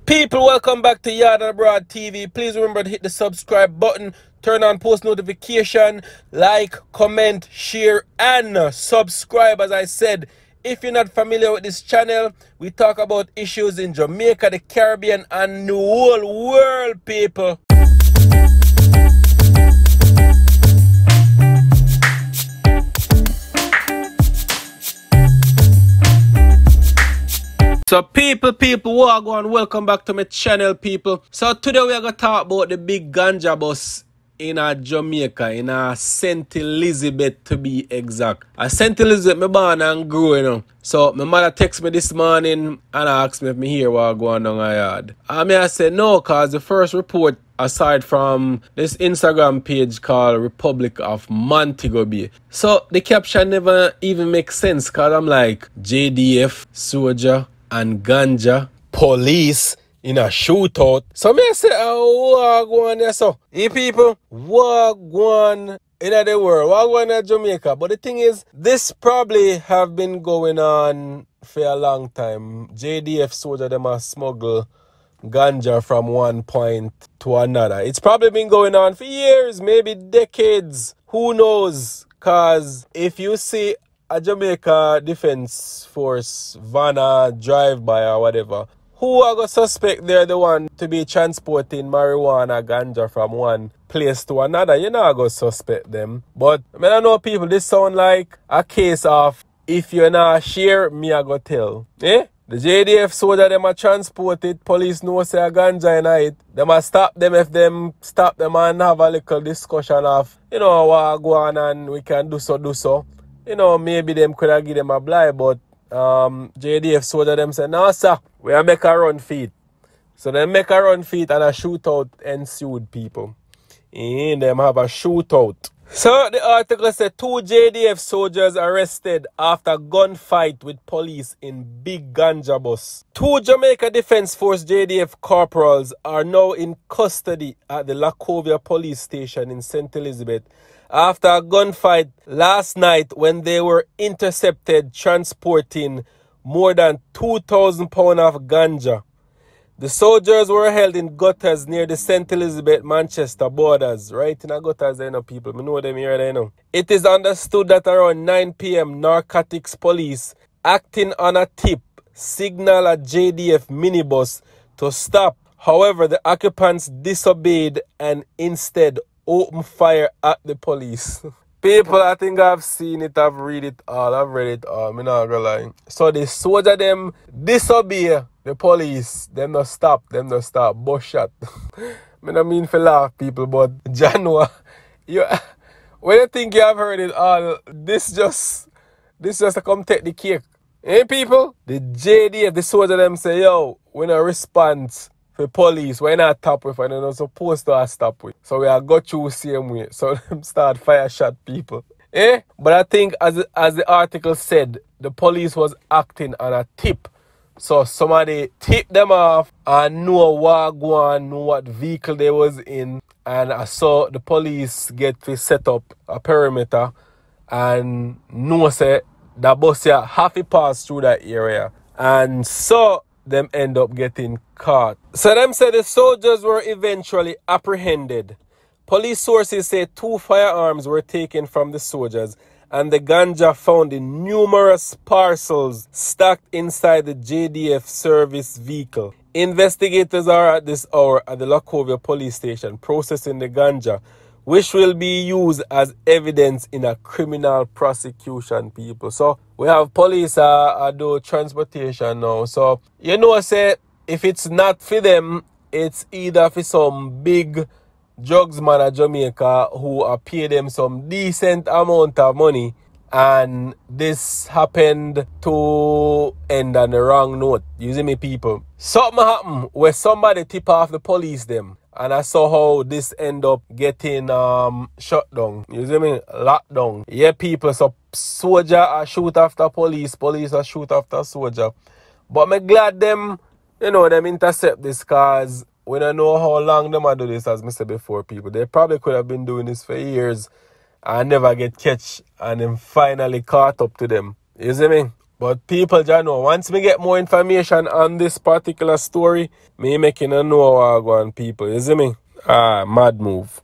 People, welcome back to Yard and Abroad TV. Please remember to hit the subscribe button, turn on post notification, like, comment, share, and subscribe. As I said, if you're not familiar with this channel, we talk about issues in Jamaica, the Caribbean, and the whole world, people. So people, wagwan, welcome back to my channel, people. So today we are going to talk about the big ganja bus in Jamaica, in St. Elizabeth to be exact. St. Elizabeth, me born and grew, you know. So my mother texted me this morning and asked me if me hear what going on in my yard. I said no, cause the first report, aside from this Instagram page called Republic of Montego Bay. So the caption never even makes sense, cause I'm like, JDF, soldier, and Ganja police in a shootout. So me say, what go on there, so? You people, what go on in the world? What go on in Jamaica? But the thing is, this probably have been going on for a long time. JDF soldier, them a smuggle ganja from one point to another. It's probably been going on for years, maybe decades. Who knows? Cause if you see a Jamaica Defence Force van or drive-by or whatever, who are going to suspect they're the one to be transporting marijuana ganja from one place to another? You're not going to suspect them. But I don't know, people, this sound like a case of if you're not share, me I go tell. Eh? The JDF soldier, them a transport it, police know say a ganja in it. Them a stop them if them stop them and have a little discussion of, you know, what go on and we can do so. You know, maybe them could have give them a blind, but JDF soldier them say, no sir, we are make a run feet. So they make a run feet and a shootout ensued, people. And them have a shootout. So the article said 2 JDF soldiers arrested after gunfight with police in big ganja bus. 2 Jamaica Defence Force JDF corporals are now in custody at the Lacovia Police Station in St. Elizabeth after a gunfight last night when they were intercepted transporting more than 2,000 pounds of ganja. The soldiers were held in gutters near the St. Elizabeth-Manchester borders. Right in the gutters, you know, people. I know them here, they know. It is understood that around 9 p.m., narcotics police, acting on a tip, signal a JDF minibus to stop. However, the occupants disobeyed and instead open fire at the police. People, I think I've seen it, I've read it all, I'm not gonna lie. So the soldier them disobey the police, them not stop, bush shot. I don't mean for laugh, people, but January, when you think you have heard it all, this just to come take the cake. Hey people, the JDF, the soldier them say, yo, we no response for police, we're not top with and they're not supposed to stop with. So we are got you same way. So them start fire shot people. Eh? But I think as the article said, the police was acting on a tip. So somebody tipped them off and know what go on, know what vehicle they was in. And I saw the police get to set up a perimeter and know say the bus here have to pass through that area. And so them end up getting caught. So them say the soldiers were eventually apprehended. Police sources say 2 firearms were taken from the soldiers and the ganja found in numerous parcels stacked inside the JDF service vehicle. Investigators are at this hour at the Lacovia Police Station processing the ganja, which will be used as evidence in a criminal prosecution, people. So we have police do transportation now. So you know, say if it's not for them, it's either for some big drugs man at Jamaica who pay them some decent amount of money, and this happened to end on the wrong note. You see me, people? Something happened where somebody tip off the police them. And I saw how this end up getting shut down. You see me? Locked down. Yeah, people. So soldier are shoot after police. Police are shoot after soldier. But I'm glad them, you know, them intercept this, cause we don't know how long them are do this, as I said before, people. They probably could have been doing this for years and never get catch and then finally caught up to them. You see me? But people just know, once me get more information on this particular story, me making a know what I go on people. You see me? Mad move.